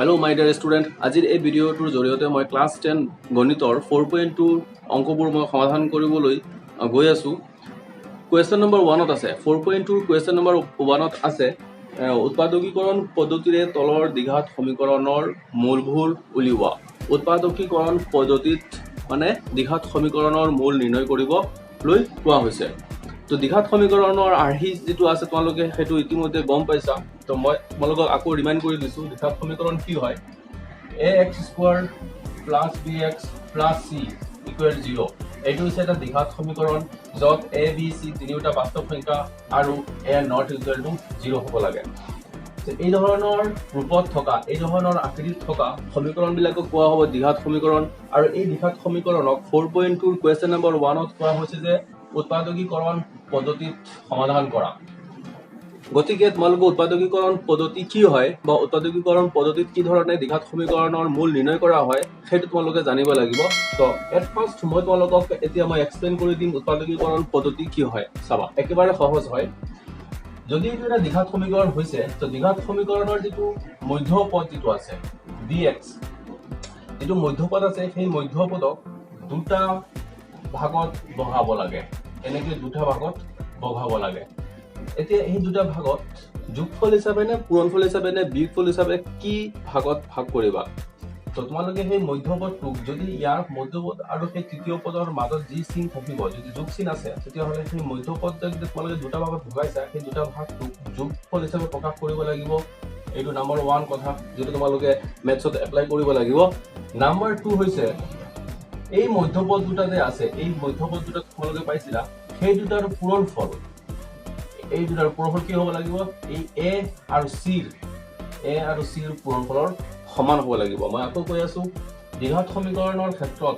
Hello my dear student, আজিৰ এই ভিডিঅ'টোৰ জৰিয়তে মই ক্লাছ 10 গণিতৰ 4.2 অংকবোৰ মই সমাধান কৰিবলৈ গৈ আছো। কোৱেশ্চন নম্বৰ 1 ত আছে 4.2 কোৱেশ্চন নম্বৰ 1 ত আছে উৎপাদকীকৰণ পদ্ধতিৰে তলৰ দ্বিঘাত সমীকৰণৰ মূলবোৰ উলিওৱা। উৎপাদকীকৰণ পদ্ধতিত মানে দ্বিঘাত সমীকৰণৰ মূল নিৰ্ণয় কৰিবলৈ কোৱা হৈছে। তো দ্বিঘাত সমীকৰণৰ আৰ্হি যেটো আছে তোমালোকে হেতু ইতিমধ্যে গম পাইছা। তো মই তোমালোকক আকৌ ৰিমাইন্ড কৰি দিছো দ্বিঘাত সমীকৰণ কি হয় ax² + bx + c = 0। এইটো হৈছে এটা দ্বিঘাত সমীকৰণ যত a b c তিনিটা বাস্তৱ সংখ্যা আৰু a not equal to 0 হ'ব লাগে। এই ধৰণৰ ৰূপত থকা এই ধৰণৰ আকৃতিত থকা সমীকৰণ বিলাকক কোৱা হ'ব দ্বিঘাত সমীকৰণ। আৰু এই দ্বিঘাত সমীকৰণক 4.2 কোৱেশ্চন নম্বৰ 1 ত কোৱা হৈছে যে উৎপাদকীকৰণ পদ্ধতিত সমাধান কৰা। গতিকে তোমালোকে উৎপাদকীকৰণ পদ্ধতি কি হয় বা উৎপাদকীকৰণ পদ্ধতিত কি ধৰণে দ্বিঘাত সমীকৰণৰ মূল নিৰ্ণয় কৰা হয় সেইটো তোমালোকে জানিব লাগিব। তো এট ফাৰ্স্ট মই তোমালোকক এতিয়া মই এক্সপ্লেইন কৰি দিম উৎপাদকীকৰণ পদ্ধতি কি হয়। চাবা একেবাৰে সহজ হয়। যদি এইটো এটা দ্বিঘাত সমীকৰণ হৈছে তো দ্বিঘাত সমীকৰণৰ যেটো মধ্যপদ যেটো আছে bx যেটো মধ্যপদ আছে সেই মধ্যপদক দুটা ভাগত বহাব লাগে। এনেকৈ দুটা ভাগত বহাব লাগে। এতিয়া এই দুটা ভাগত যোগফল হিচাপে নে পূৰণফল হিচাপে নে বিয়োগফল হিচাপে কি ভাগত ভাগ কৰিবা। তো তোমালোকে সেই মধ্যপদটোক যদি ইয়াৰ মধ্যপদ আৰু সেই তৃতীয় পদৰ মাজত যি চিন থাকিব যদি যোগ চিন আছে তেতিয়াহ'লে সেই মধ্যপদ যদি তোমালোকে দুটা ভাগত ভগাইছা সেই দুটা ভাগটোক যোগফল হিচাপে প্ৰকাশ কৰিব লাগিব। এইটো নম্বৰ 1 কথা যেটো তোমালোকে মেথছত এপ্লাই কৰিব লাগিব। নম্বৰ 2 হৈছে এই মধ্যপদ দুটা যে আছে এই মধ্যপদ দুটা তোমালোকে পাইছিলা সেই দুটাৰ পূৰণফল এই দুটাৰ পূৰণফল কি হ'ব লাগিব এই a আৰু c ৰ পূৰণফলৰ সমান হ'ব লাগিব। মই আকৌ কৈ আছো দ্বিঘাত সমীকৰণৰ ক্ষেত্ৰত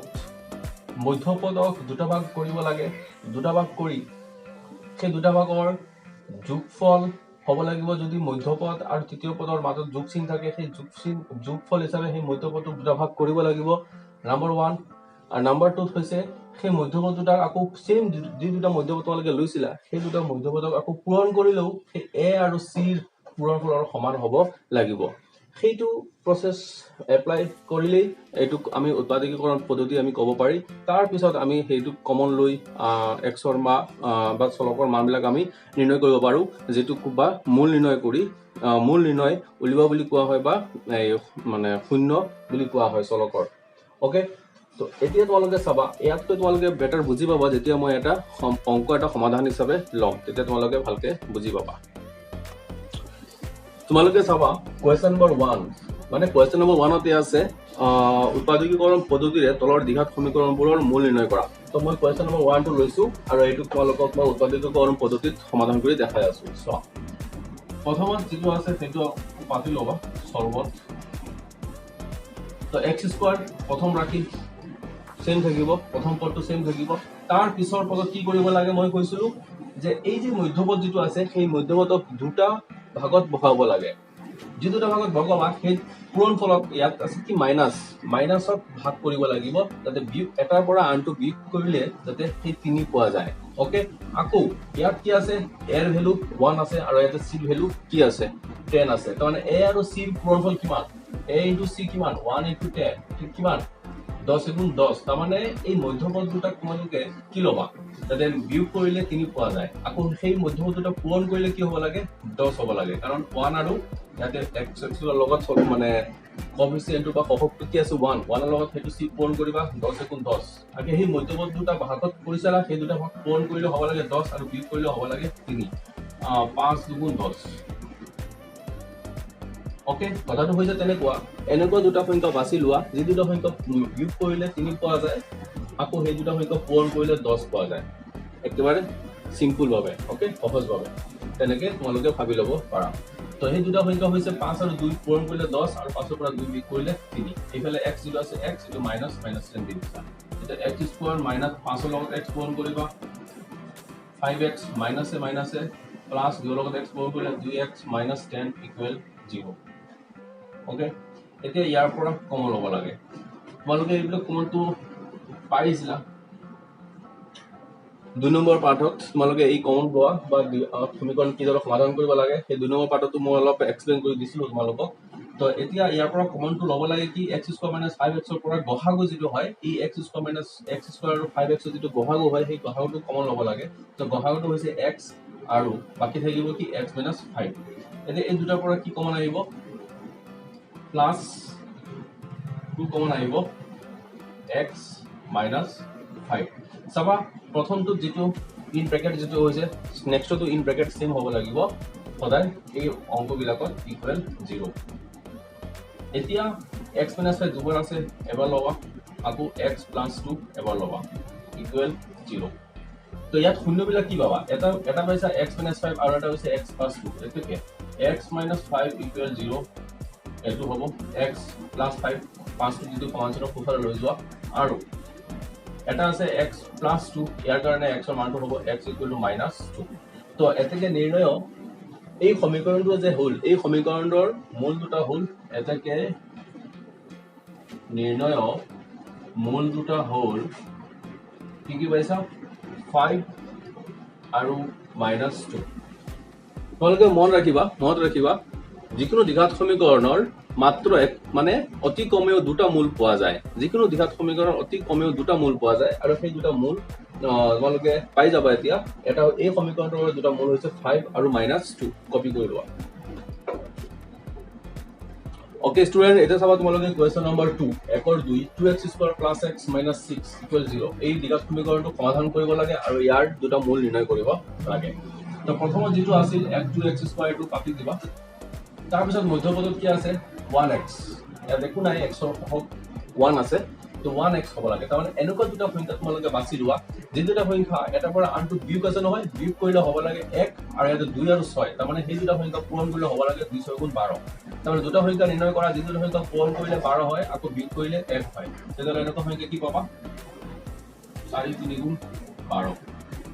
মধ্যপদক দুটা ভাগ কৰিব লাগে। দুটা ভাগ কৰি সেই দুটা ভাগৰ যোগফল হ'ব লাগিব। যদি মধ্যপদ আৰু তৃতীয় পদৰ মাজত যোগ চিন থাকে সেই যোগফল হিচাপে সেই মধ্যপদটোক দুটা ভাগ কৰিব লাগিব। নম্বৰ 1 আৰু নম্বৰ 2 হৈছে সেই মধ্যপদ দুটাক আকৌ সেম যি দুটা মধ্যপদ তোমালোকে লৈছিলা সেই দুটা মধ্যপদক আকৌ পূৰণ কৰিলেও সেই a আৰু c ৰ পূৰণফলৰ সমান হ'ব লাগিব। সেইটো প্ৰসেস এপ্লাই কৰিলেই এইটো আমি উৎপাদকীকৰণ পদ্ধতি আমি ক'ব পাৰি। তাৰ পিছত আমি সেইটো কমন লৈ x ৰ মান বা চলকৰ মানবিলাক আমি নিৰ্ণয় কৰিব পাৰো যেটো বা মূল নিৰ্ণয় উলিওৱা বুলি কোৱা হয় বা মানে শূন্য বুলি কোৱা হয় চলকৰ। ওকে তো এতিয়া তোমালোকে চাবা ইয়াতকৈ তোমালোকে বেটাৰ বুজি পাবা যেতিয়া মই এটা অংক এটা সমাধান হিচাপে লম তেতিয়া তোমালোকে ভালকে বুজি পাবা। তোমালোকে চাবা কোৱেশ্চন নম্বৰ 1 মানে কোৱেশ্চন নম্বৰ 1 তে আছে উৎপাদকীকৰণ পদ্ধতিৰে তলৰ দ্বিঘাত সমীকৰণবোৰৰ মূল নিৰ্ণয় কৰা। তো মই কোৱেশ্চন নম্বৰ 1 টো লৈছো আৰু এইটো তোমালোকক মই উৎপাদকীকৰণ পদ্ধতিত সমাধান কৰি দেখাই আছো। চোৱা প্ৰথমত যেটো আছে সেইটো পাতি লবা সলভত। তো x² প্ৰথম ৰাখি সেম থাকিব প্ৰথম পদটো সেম থাকিব। তাৰ পিছৰ পদত কি কৰিব লাগে মই কৈছিলো যে এই যে মধ্যপদ যেটো আছে সেই মধ্যপদক দুটা ভাগত বহাব লাগে। যি দুটা ভাগত বহাবা সেই পূৰণফলক ইয়াত আছে কি মাইনাসত ভাগ কৰিব লাগিব যাতে বিয়োগ এটাৰ পৰা আনটো বিয়োগ কৰিলে যাতে সেই 3 পোৱা যায়। ওকে আকৌ ইয়াত কি আছে a ৰ ভ্যালু 1 আছে আৰু ইয়াত c ৰ ভ্যালু কি আছে 10 আছে। তাৰমানে a আৰু c ৰ পূৰণফল কিমান a * c কিমান 1 * 10 ঠিক কিমান 10 * 10। তাৰমানে এই মধ্যপদ দুটা তোমালোকে কি লবা যাতে বিয়োগ কৰিলে 3 পোৱা যায়। আকৌ সেই মধ্যপদ দুটা পূৰণ কৰিলে কি হ'ব লাগে 10 হ'ব লাগে কাৰণ 1 আৰু ইয়াতে x ৰ লগত মানে কোএফিচিয়েন্ট বা সহগটো কি আছে 1 ৰ লগত সেইটো c পূৰণ কৰিবা 10 * 10। আকৌ সেই মধ্যপদ দুটা ভাগত কৰিছালা সেই দুটা ভাগ পূৰণ কৰিলে হ'ব লাগে 10 আৰু বিয়োগ কৰিলে হ'ব লাগে 3 5 * 10। ওকে কথাটো হৈছে তেনেকুৱা এনেকুৱা দুটা সংখ্যা বাছি লোৱা যি দুটা সংখ্যা বিয়োগ কৰিলে 3 পোৱা যায় আকৌ সেই দুটা সংখ্যা পূৰণ কৰিলে 10 পোৱা যায়। একেবাৰে সিম্পল ভাবে ওকে সহজ ভাবে তেনেকে তোমালোকে ভাবি ল'ব পাৰা। তো সেই দুটা সংখ্যা হৈছে 5 আৰু 2 পূৰণ কৰিলে 10 আৰু 5 ৰ পৰা 2 বিয়োগ কৰিলে 3। এইফালে x যেটো আছে x এটো মাইনাস 10 দিছা। এটা x² - 5 ৰ লগত x পূৰণ কৰিবা 5x মাইনাসে প্লাস 2 ৰ লগত x পূৰণ কৰিলে 2x - 10 = 0। ওকে এতিয়া ইয়াৰ পৰা কমন ল'ব লাগে। তোমালোকে এইবিলাক কমনটো পাইছিলা 2 নম্বৰ পাঠত তোমালোকে এই কমন লোৱা বা সমীকৰণ কিদৰে সমাধান কৰিব লাগে সেই 2 নম্বৰ পাঠটো মই অলপ এক্সপ্লেইন কৰি দিছিলো তোমালোকক। তো এতিয়া ইয়াৰ পৰা কমনটো ল'ব লাগে কি x স্কয়াৰ মাইনাস 5x ৰ পৰা গহাগু যেটো হয় এই x square minus x square আৰু 5x যেটো গহাগু হয় সেই গহাগুটো কমন ল'ব লাগে তো গহাগুটো হৈছে x আৰু বাকি থাকিব কি x মাইনাস 5 এতিয়া এই দুটাৰ পৰা কি কমন আহিব প্লাস 2 কমন আহিব x মাইনাস 5 চাবা প্ৰথমটো যেটো ইন ব্ৰেকেট যেটো হৈছে নেক্সটটো ইন ব্ৰেকেট সেম হ'ব লাগিব সদায় এই অংকবিলাকত ইকুৱেল 0 এতিয়া x minus 5 দুবাৰ আছে এবাৰ লবা আকৌ x plus 2 এবাৰ লবা ইকুৱেল 0 তো ইয়াত শূন্যবিলাক কি পাবা এটা পাইছা x minus 5 আৰু এটা হৈছে x plus 2 এটোকে x minus 5 equal 0 এটো হ'ব x plus 5 5 টো যদি সমান্তৰাল কোফালে লৈ যোৱা আৰু এটা আছে x plus 2 ইয়াৰ কাৰণে x ৰ মানটো হ'ব x ইকুৱেল টু minus 2 তো এতেকে নিৰ্ণয় এই সমীকৰণটো যে হল এই সমীকৰণৰ মূল দুটা হল এটাকে নিৰ্ণয় মূল দুটা হল কি পাইছা 5 আৰু -2 তোমালোকে মনত ৰাখিবা যিকোনো দ্বিঘাত সমীকৰণৰ মাত্ৰ এক মানে অতি কমেও দুটা মূল পোৱা যায় যিকোনো দ্বিঘাত সমীকৰণৰ অতি কমেও দুটা মূল পোৱা যায় আৰু সেই দুটা মূল তোমালোকে পাই যাবা এতিয়া এটা এই সমীকৰণটোৰ দুটা মূল হৈছে 5 আৰু -2 কপি কৰি লোৱা ওকে স্টুডেন্ট এটা চাবা তোমালোকে question number 2 1 2 2x square plus x minus 6 equal 0 এই দ্বিঘাত সমীকৰণটো সমাধান কৰিব লাগে আৰু ইয়াৰ দুটা মূল নিৰ্ণয় কৰিব লাগে তো প্ৰথমত যেটো আছিল 2x স্কয়াৰ টো কাটি দিবা তাৰ পিছত মধ্যপদত কি আছে 1x ইয়াত দেখো নাই x ৰ সহগ 1 আছে তো 1x হ'ব লাগে তাৰমানে এনেকুৱা দুটা সংখ্যা তোমালোকে বাছি লোৱা যে দুটা সংখ্যা এটা পৰা আনটো বিয়োগ আছে নহয় বিয়োগ কৰিলে হ'ব লাগে 1 আৰু এটা 2 আৰু 6 তাৰমানে সেই দুটা সংখ্যা পূৰণ কৰিলে হ'ব লাগে 2 6 গুণ 12 তাৰমানে দুটা সংখ্যা নিৰ্ণয় কৰা যে দুটা সংখ্যা পূৰণ কৰিলে 12 হয় আকৌ বিয়োগ কৰিলে 1 হয় তেতিয়াহ'লে এনেকুৱা সংখ্যা কি পাবা 4 3 গুণ 12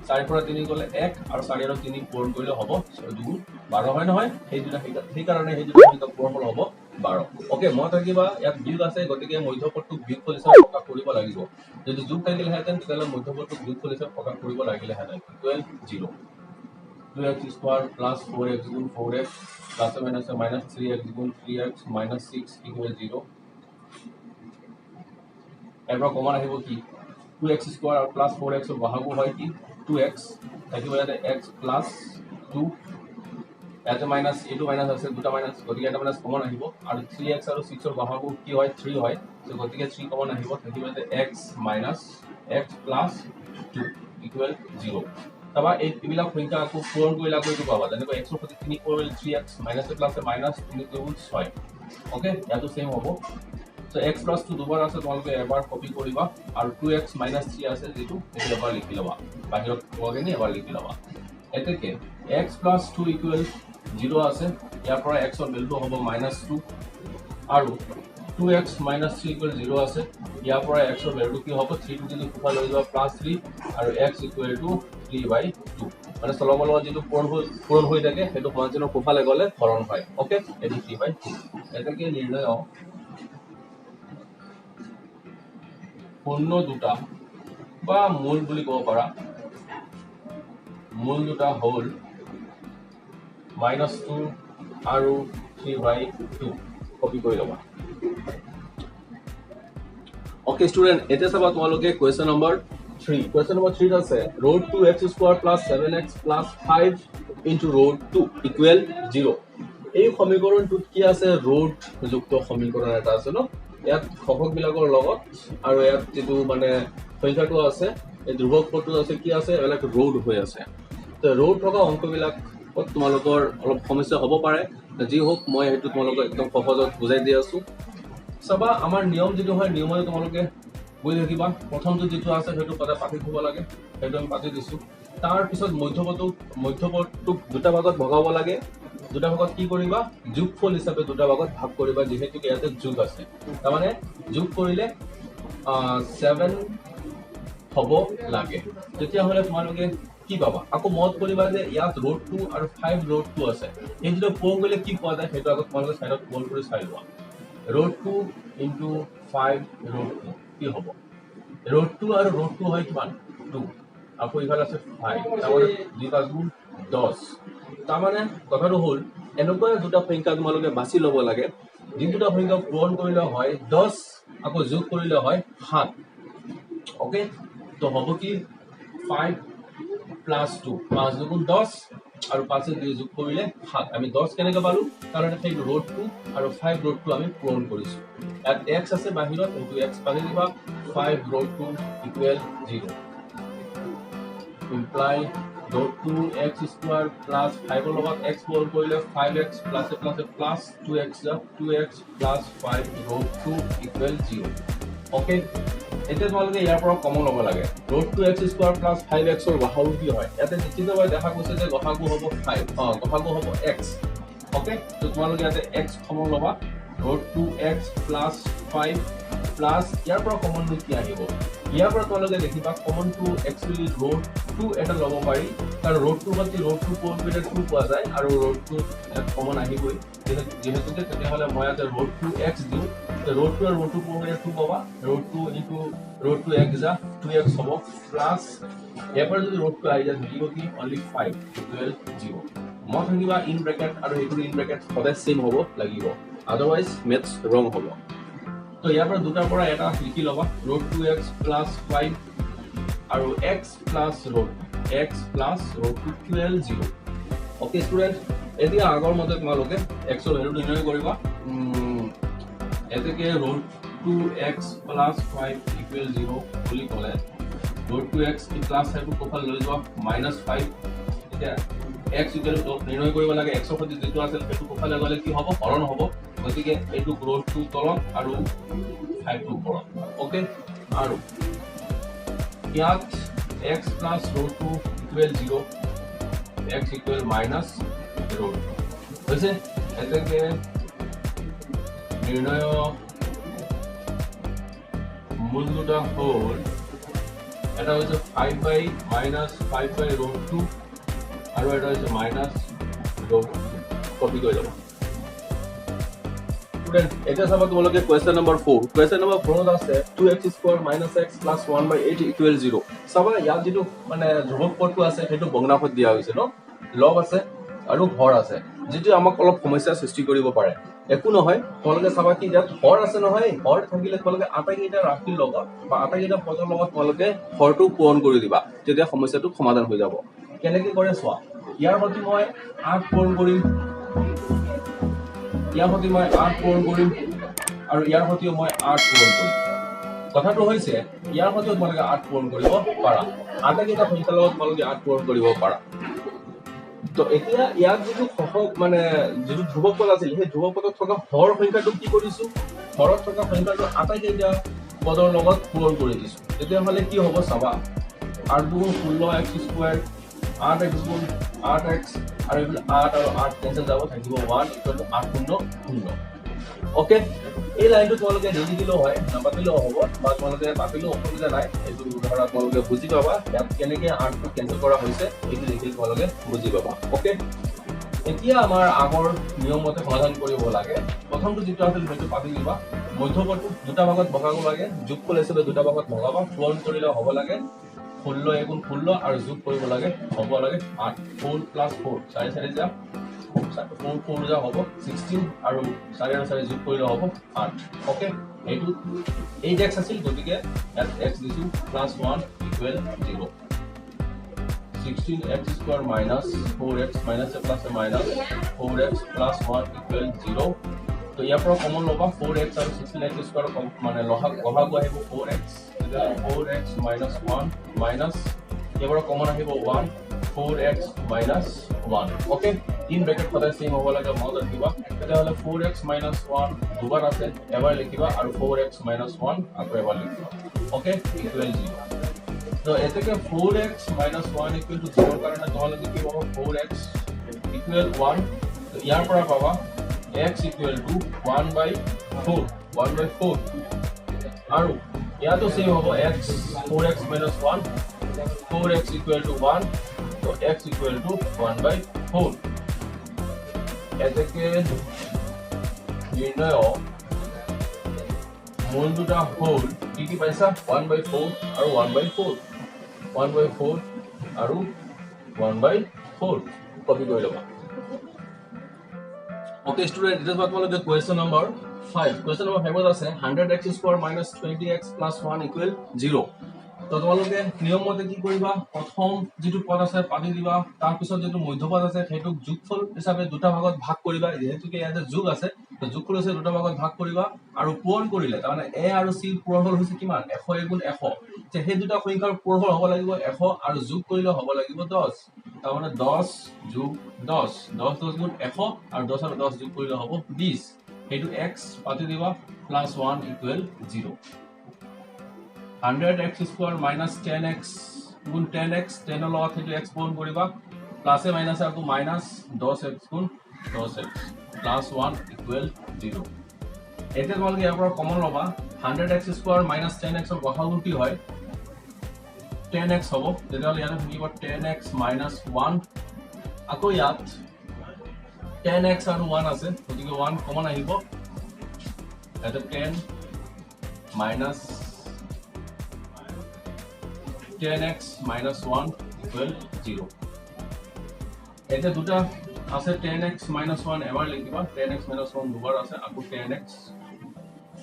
4 পৰা 3 গলে 1 আৰু 4 আৰু 3 পূৰণ কৰিলে হ'ব 2 গুণ 12 হয় নহয় সেই দুটা সংখ্যা সেই কাৰণে সেই দুটা সংখ্যা পূৰণ হ'ব 12 ওকে মই থাকিবা ইয়াত বিয়োগ আছে গতিকে মধ্যপদটো বিয়োগ হিচাপে প্ৰকাশ কৰিব লাগিব যদি যোগ থাকিলে হেতেন তেতিয়াহ'লে মধ্যপদটো বিয়োগ হিচাপে প্ৰকাশ কৰিব লাগিলে হেতেন equal 0 2x square plus 4x গুণ 4x প্লাস মাইনাস 3x গুণ 3x মাইনাস 6 ইকুৱেল 0 এবাৰ কমন আহিব কি 2x স্কয়াৰ আৰু প্লাস 4x ৰ গহাগু হয় কি 2x থাকিব ইয়াতে x প্লাস 2 এটা মাইনাস এটো মাইনাস আছে দুটা মাইনাস গতিকে এটা মাইনাস কমন আহিব আৰু 3x আৰু 6 ৰ গহাগু কি হয় 3 হয় তো গতিকে 3 কমন আহিব থাকিব ইয়াতে x minus x plus 2 equal 0 তবা এই বিলাক সংখ্যা আকৌ পূৰণ কৰিলে আকৌ এইটো পাবা যেনেকৈ x ৰ প্ৰতি 3 পূৰণ 3x মাইনাস প্লাস মাইনাস 3 গুণ 6 ওকে ইয়াতো সেম হ'ব তো x plus 2 দুবাৰ আছে তোমালোকে এবাৰ কপি কৰিবা আৰু 2x minus 3 আছে যেটো এটা এবাৰ লিখি লবা বাহিৰত কোৱাগে নি এবাৰ লিখি লবা এতেকে x plus 2 equal 0 আছে ইয়াৰ পৰা x ৰ ভ্যালু হ'ব -2 আৰু 2x minus 3 equal 0 আছে ইয়াৰ পৰা x ৰ ভ্যালু কি হ'ব 3 টো যদি কোফা লৈ যোৱা +3 আৰু x equal to 3/2 মানে চলমলৰ যেটো পূৰণ হৈ থাকে হেতু সমান্তৰাল কোফালে গলে হৰণ হয় ওকে এটো 3/2 এতেকে নিৰ্ণয় পূৰ্ণ দুটা বা মূল বুলি ক'ব পাৰা মূল দুটা হল -2 আৰু 3/2 কপি কৰি লবা ওকে স্টুডেন্ট এটা চাবা তোমালোকে কোৱেশ্চন নম্বৰ 3 কোৱেশ্চন নম্বৰ 3 আছে root 2x square + 7x + 5 * root 2 = 0 এই সমীকৰণটোত কি আছে root যুক্ত সমীকৰণ এটা আছে ন ইয়াত সহগ বিলাকৰ লগত আৰু ইয়াত যেটো মানে সংখ্যাটো আছে এই ধ্ৰুৱক পদটো আছে কি আছে এলাক root হৈ আছে তো root থকা অংকবিলাক তোমালোকৰ অলপ সমস্যা হ'ব পাৰে যি হোক মই হেতু তোমালোকক একদম সহজত বুজাই দি আছো সবা আমাৰ নিয়ম যেটো হয় নিয়মে তোমালোকে বুজি থাকিবা প্ৰথমটো যেটো আছে হেতু পদা পাতি হ'ব লাগে হেতু আমি পাতি দিছো তাৰ পিছত মধ্যপদটো দুটা ভাগত ভগাব লাগে দুটা ভাগত কি কৰিবা যোগফল হিচাপে দুটা ভাগত ভাগ কৰিবা যেহেতু ইয়াতে যোগ আছে তাৰ মানে যোগ কৰিলে 7 হ'ব লাগে তেতিয়া হলে তোমালোকে কি পাবা আকৌ মত কৰিবা যে ইয়াত root 2 আৰু 5 root 2 আছে এই দুটা পূৰণ কৰিলে কি পোৱা যায় হেতু আগত তোমালোকে সাইডত পূৰণ কৰি চাই লোৱা root 2 into 5 root 2 কি হ'ব root 2 আৰু root 2 হয় কিমান 2 আকৌ ইফালে আছে 5 তাৰমানে 2 গুণ 10 তাৰমানে কথাটো হল এনেকুৱা দুটা সংখ্যা তোমালোকে বাছি লব লাগে যি দুটা সংখ্যা পূৰণ কৰিলে হয় 10 আকৌ যোগ কৰিলে হয় 7 ওকে তো হ'ব কি 5 প্লাস 2 5 দুগুণ 10 আৰু 5 এ 2 যোগ কৰিলে 7 আমি 10 কেনেকৈ পালো কাৰণ সেই ৰোড 2 আৰু 5 ৰোড 2 আমি পূৰণ কৰিছো ইয়াত x আছে বাহিৰত ইনটু x পালে দিবা 5 road 2 equal 0 imply root 2x square plus 5 ৰ লগত x পূৰণ কৰিলে 5x plus a plus 2x plus 5 root 2 equal 0 okay এতিয়া তোমালোকে ইয়াৰ পৰা কমন ল'ব লাগে root 2x square plus 5x ৰ গসাগু কি হয় ইয়াতে নিশ্চিতভাৱে দেখা গৈছে যে গসাগু হ'ব 5 গসাগু হ'ব x ওকে তো তোমালোকে ইয়াতে x কমন ল'বা root 2x plus 5 plus ইয়াৰ পৰা কমন কি আহিব ইয়াৰ পৰা তোমালোকে দেখিবা কমন টু একচুয়ালি root 2 এটা ল'ব পাৰি কাৰণ root 2 মানে root 2 পূৰণ কৰিলে 2 পোৱা যায় আৰু root 2 কমন আহিবই যেহেতু তেতিয়াহ'লে মই ইয়াতে root 2x দিওঁ তো root 2 আৰু root 2 পূৰণ কৰিলে 2 পাবা root 2 into root 2x যা 2x হ'ব প্লাস ইয়াৰ পৰা যদি root 2 আহি যায় থাকিব কি only 5 equal 0 মই থাকিবা ইন ব্ৰেকেট আৰু এইটো ইন ব্ৰেকেট সদায় সেম হ'ব লাগিব আদাৰৱাইজ মেথছ ৰং হ'ব তো ইয়াৰ পৰা দুটাৰ পৰা এটা লিখি লবা root 2x plus 5 আৰু x plus root root 2 equal 0 okay student এতিয়া আগৰ মতে তোমালোকে x ৰ ভ্যালু নিৰ্ণয় কৰিবা এতেকে root 2x plus 5 equal 0 বুলি ক'লে root 2x plus 5 কোফাল লৈ যোৱা -5 এতিয়া x equal to নিৰ্ণয় কৰিব লাগে x ৰ সৈতে যেটো আছে সেইটো কোফালে গলে কি হ'ব হৰণ হ'ব গতিকে এইটো root 2 তলত আৰু 5 2 ওপৰত ওকে আৰু ইয়াত x plus root 2 equal 0 x equal minus root হৈছে এতেকে নিৰ্ণয় মূল দুটা হ'ল এটা হৈছে 5 by minus 5 by root 2 আৰু এটা হৈছে minus root কপি কৰি ল'ব স্টুডেন্ট এটা চাবা তোমালোকে কোয়েশ্চন নম্বৰ 4 কোয়েশ্চন নম্বৰ 4 ত আছে 2x square minus x plus 1 by 8 equal 0 চাবা ইয়াত যেটো মানে ধ্ৰুৱক পদটো আছে সেইটো ভগ্নাংশত দিয়া হৈছে ন লব আছে আৰু হৰ আছে যেটো আমাক অলপ সমস্যা সৃষ্টি কৰিব পাৰে একো নহয় তোমালোকে চাবা কি ইয়াত হৰ আছে নহয় হৰ থাকিলে তোমালোকে আটাইকেইটা ৰাশিৰ লগত বা আটাইকেইটা পদৰ লগত তোমালোকে হৰটো পূৰণ কৰি দিবা তেতিয়া সমস্যাটো সমাধান হৈ যাব কেনেকৈ কৰে চোৱা ইয়াৰ প্ৰতি মই 8 পূৰণ কৰিম ইয়াৰ প্ৰতি মই 8 পূৰণ কৰিম আৰু ইয়াৰ প্ৰতিও মই 8 পূৰণ কৰিম কথাটো হৈছে ইয়াৰ প্ৰতিও তোমালোকে 8 পূৰণ কৰিব পাৰা আটাইকেইটা সংখ্যাৰ লগত তোমালোকে 8 পূৰণ কৰিব পাৰা তো এতিয়া ইয়াত যেটো সহগ মানে যেটো ধ্ৰুৱক পদ আছিল সেই ধ্ৰুৱক পদত থকা হৰ সংখ্যাটো কি কৰিছো হৰত থকা সংখ্যাটো আটাইকেইটা পদৰ লগত পূৰণ কৰি দিছো তেতিয়া হলে কি হ'ব চাবা 8 গুণ 16x স্কয়াৰ 8x গুণ 8x আৰু এই 8 আৰু 8 কেনসেল যাব থাকিব 1 8 গুণ 0 ওকে এই লাইনটো তোমালোকে দেৰি দিলেও হয় নাপাতিলেও হ'ব বা তোমালোকে পাতিলেও অসুবিধা নাই এইটো ধৰা তোমালোকে বুজি পাবা ইয়াত কেনেকৈ 8টো কেনসেল কৰা হৈছে এইটো দেখিলে তোমালোকে বুজি পাবা ওকে এতিয়া আমাৰ আগৰ নিয়ম মতে সমাধান কৰিব লাগে প্ৰথমটো যেটো আছিল সেইটো পাতি দিবা মধ্যপদটো দুটা ভাগত ভগাব লাগে যোগফল হিচাপে দুটা ভাগত ভগাবা পূৰণ কৰিলে হ'ব লাগে 16 গুণ 16 আৰু যোগ কৰিব লাগে হ'ব লাগে 8 4 plus 4 4 4 যা 4 4 যা হ'ব 16 আৰু 4 আৰু 4 যোগ কৰিলে হ'ব 8 ওকে এইটো 8x আছিল গতিকে ইয়াত x দিছো +1 equal 0 16x square minus 4x minus a plus a minus 4x plus 1 equal 0 তো ইয়াৰ পৰা কমন লবা 4x আৰু 16x square মানে লহাগু আহিব 4x 4x minus 1 minus ইয়াৰ পৰা কমন আহিব 1 4x minus 1 okay in bracket সদায় সেম হ'ব লাগে মনত ৰাখিবা তেতিয়াহ'লে 4x minus 1 দুবাৰ আছে এবাৰ লিখিবা আৰু 4x minus 1 আকৌ এবাৰ লিখিবা ওকে ইকুৱেল 0 তো এতেকে 4x minus 1 equal to 0 কাৰণে তোমালোকে কি পাবা 4x equal 1 তো ইয়াৰ পৰা পাবা x equal to 1 by 4 আৰু ইয়াতো সেম হ'ব x 4x minus 1 4x equal to 1 তো x equal to 1 by 4 এতেকে নিৰ্ণয় মূল দুটা হ'ল কি পাইছা 1 by 4 আৰু 1 by 4 1 by 4 আৰু 1 by 4 কপি কৰি লবা Okay, student, this is what the question number 5. Question number 5 was 100x square minus 20x plus 1 equal 0. তো তোমালোকে নিয়ম মতে কি কৰিবা প্ৰথম যেটো পদ আছে পাতি দিবা তাৰ পিছত যেটো মধ্যপদ আছে হেতুক যোগফল হিচাপে দুটা ভাগত ভাগ কৰিবা যেহেতু কি ইয়াতে যোগ আছে তো যোগফল আছে দুটা ভাগত ভাগ কৰিবা আৰু পূৰণ কৰিলে তাৰ মানে a আৰু c পূৰণফল হৈছে কিমান 100 গুণ 100 যে সেই দুটা সংখ্যাৰ পূৰণফল হ'ব লাগিব 100 আৰু যোগ কৰিলে হ'ব লাগিব 10 তাৰ মানে 10 যোগ 10 10 10 গুণ 100 আৰু 10 আৰু 10 যোগ কৰিলে হ'ব 20 হেতু x পাতি দিবা plus 1 equal 0 100x square minus 10x गुण 10x 10 লগত হেতু x পূৰণ কৰিবা প্লাস এ মাইনাস আৰু মাইনাস 10x গুণ 10x প্লাস 1 ইকুৱেল 0 এতিয়া তোমালোকে ইয়াৰ পৰা কমন লবা 100x square minus 10x ৰ গসাগু কি হয় 10x হ'ব তেতিয়াহ'লে ইয়াত থাকিব 10x minus 1 আকৌ ইয়াত 10x আৰু 1 আছে গতিকে 1 কমন আহিব এটা 10 minus 10x minus 1 equal 0. এতে দুটা আছে 10x minus 1 এবাৰ লিখিবা 10x minus 1 দুবাৰ আছে আকৌ 10x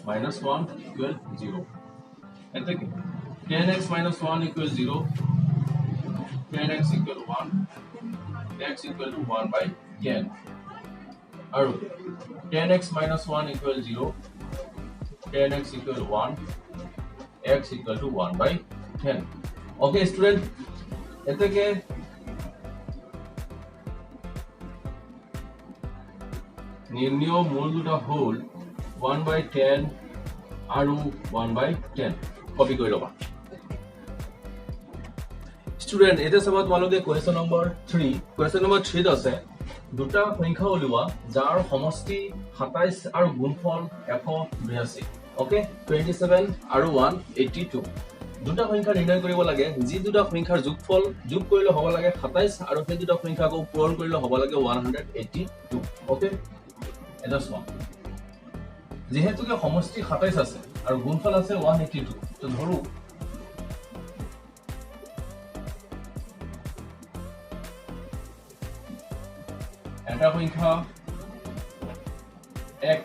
minus 1 equal 0. এতে কি 10x minus 1 equal 0 10x equal 1 x equal to 1 by 10 আৰু 10x minus 1 equal 0 10x equal 1 x equal to 1 by 10. Okay, student, এতে কে নির্ণয় মূল দুটা হল 1 by 10 আৰু 1 by 10 কপি কৰি লবা স্টুডেন্ট এতে সব তোমালোকে কোয়েশ্চন নম্বৰ 3 আছে দুটা সংখ্যা উলিওৱা যাৰ সমষ্টি 27 আৰু গুণফল 182 ওকে 27 আৰু 182 দুটা সংখ্যা নিৰ্ণয় কৰিব লাগে যি দুটা সংখ্যাৰ যোগফল যোগ কৰিলে হ'ব লাগে 27 আৰু সেই দুটা সংখ্যাক পূৰণ কৰিলে হ'ব লাগে 182 ওকে এটা সম যেহেতু কি সমষ্টি 27 আছে আৰু গুণফল আছে 182 তো ধৰো এটা সংখ্যা x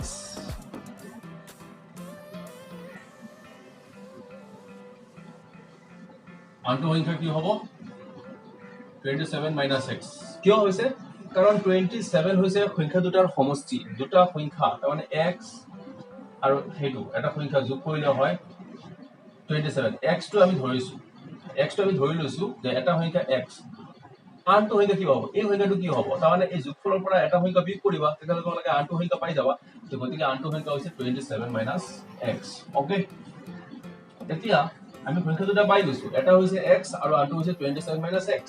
আনটো সংখ্যা কি হ'ব 27 minus x কিয় হৈছে কাৰণ 27 হৈছে সংখ্যা দুটাৰ সমষ্টি দুটা সংখ্যা মানে x আৰু হেতু এটা সংখ্যা যোগ কৰিলে হয় 27 x টো আমি ধৰিছো x টো আমি ধৰি লৈছো যে এটা সংখ্যা x আনটো সংখ্যা কি হ'ব এই সংখ্যাটো কি হ'ব তাৰ মানে এই যোগফলৰ পৰা এটা সংখ্যা বিয়োগ কৰিবা তেতিয়াহ'লে তোমালোকে আনটো সংখ্যা পাই যাবা তো গতিকে আনটো সংখ্যা হৈছে 27 minus x ওকে এতিয়া আমি সংখ্যা দুটা পাই গৈছো এটা হৈছে x আৰু আনটো হৈছে 27 minus x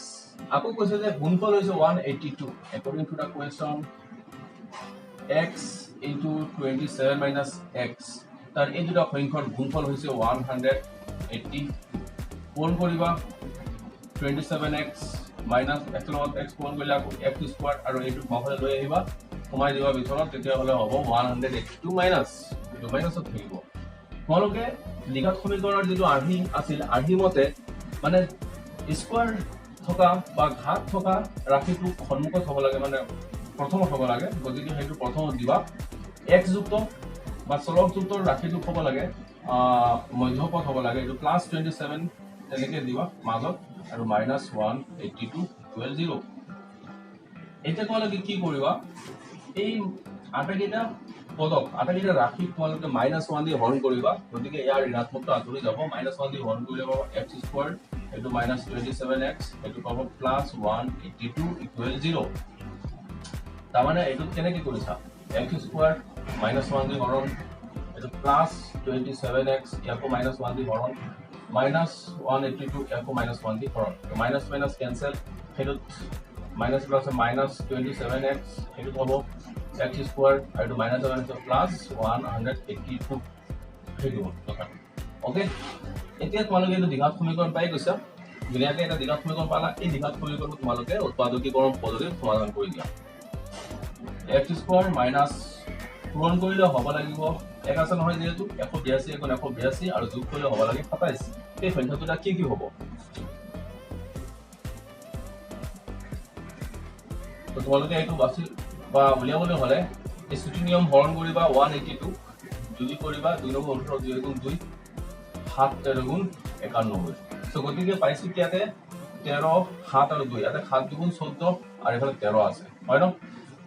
আকৌ কৈছে যে গুণফল হৈছে 182 according to the question x into 27 minus x তাৰ এই দুটা সংখ্যাৰ গুণফল হৈছে 180 পূৰণ কৰিবা 27x minus x লগত x পূৰণ কৰিলে আকৌ x স্কয়াৰ আৰু এইটো বাহিৰ লৈ আহিবা কমাই দিবা ভিতৰত তেতিয়া হলে হ'ব 182 minus এইটো মাইনাসত থাকিব তোমালোকে লিখাত সমীকৰণৰ যেটো আৰ্হি আছিল আৰ্হি মতে মানে স্কয়াৰ থকা বা ঘাত থকা ৰাশিটো সন্মুখত হ'ব লাগে মানে প্ৰথমত হ'ব লাগে গতিকে হেতু প্ৰথমত দিবা x যুক্ত বা চলক যুক্তৰ ৰাশিটো হ'ব লাগে মধ্যপদ হ'ব লাগে এটো প্লাস 27 তেনেকে দিবা মাজত আৰু minus 182 equal 0 এটা তোমালোকে কি কৰিবা এই আটাকেইটা পদক আটাকেইটা ৰাশি তোমালোকে -1 দি হৰণ কৰিবা গতিকে ইয়াৰ ঋণাত্মকটো আঁতৰি যাব -1 দি হৰণ কৰিলে পাবা x স্কয়াৰ এটো -27x এটো পাব +182 equal 0 তাৰ মানে এটো কেনেকৈ কৰিছা x স্কয়াৰ -1 দি হৰণ এটো +27x ইয়াকো -1 দি হৰণ -182 ইয়াকো -1 দি হৰণ তো মাইনাস মাইনাস ক্যান্সেল হেতু মাইনাস প্লাস -27x হেতু হ'ব x স্কয়ার আর টু -1 প্লাস 182 হেতু কথা ওকে এতিয়া তোমালোকে এই দ্বিঘাত সমীকৰণ পাই গৈছা দুনিয়াতে এটা দ্বিঘাত সমীকৰণ পালা এই দ্বিঘাত সমীকৰণ তোমালোকে উৎপাদকীকৰণ পদ্ধতিত সমাধান কৰি দিয়া x স্কয়াৰ মাইনাস পূৰণ কৰিলে হ'ব লাগিব এক আছে নহয় যেহেতু 182 এখন 182 আৰু যোগ কৰিলে হ'ব লাগে 27 এই সংখ্যাটোটা কি কি হ'ব তো তোমালোকে এইটো বাছি বা উলিয়াবলৈ হলে এই ছুটি নিয়ম হৰণ কৰিবা 182 2 কৰিবা 2 নম্বৰ 18 2 গুণ 2 7 13 গুণ 91 সো গতিকে পাইছো কি ইয়াতে 13 7 আৰু 2 ইয়াতে 7 দুগুণ 14 আৰু এফালে 13 আছে হয় ন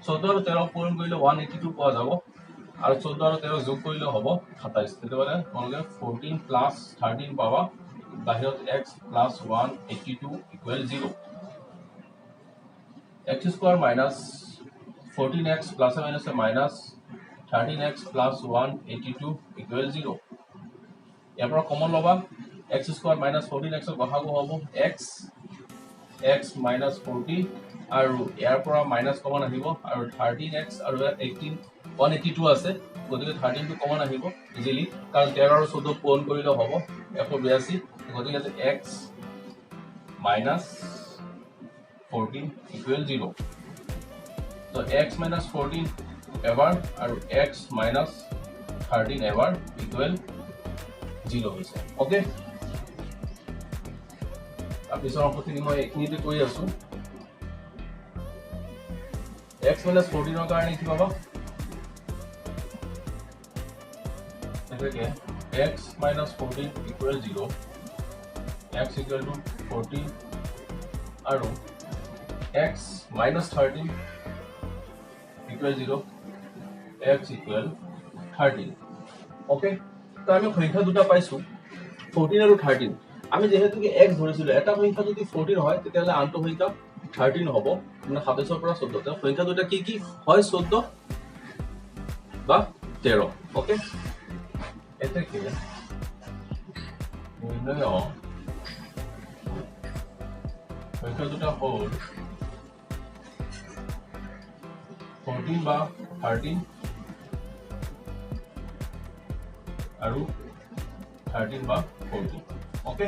14 আৰু 13 পূৰণ কৰিলে 182 পোৱা যাব আৰু 14 আৰু 13 যোগ কৰিলে হ'ব 27 তেতিয়াহলে তোমালোকে 14 প্লাস 13 পাবা বাহিৰত x plus 182 equal 0 x square minus 14x plus or minus a minus 13x plus 182 equal 0 ইয়াৰ পৰা কমন লবা x স্কয়াৰ minus 14x ৰ গসাগু হ'ব x minus 14 আৰু ইয়াৰ পৰা মাইনাস কমন আহিব আৰু 13x আৰু 182 আছে গতিকে 13 টো কমন আহিব ইজিলি কাৰণ 13 আৰু 14 পূৰণ কৰিলে হ'ব 182 গতিকে x minus 14 equal 0 so x minus 14 ever and x minus 13 ever equal 0 hoise okay apisor opotini moi eknite koi asu x minus 14 er karone ki baba ekake x minus 14 equal 0 x equal to 14 aru x minus 13 equal 0 x equal 13 okay তো আমি সংখ্যা দুটা পাইছো 14 আৰু 13 আমি যেহেতু কি x ধৰিছিল এটা সংখ্যা যদি 14 হয় তেতিয়ালে আনটো সংখ্যা 13 হ'ব মানে 27 ৰ পৰা 14 তে সংখ্যা দুটা কি হয় 14 বা 13 okay এটা কি নিৰ্ণয় সংখ্যা দুটা হ'ল 14 বা 13 আৰু 13 বা 14 ওকে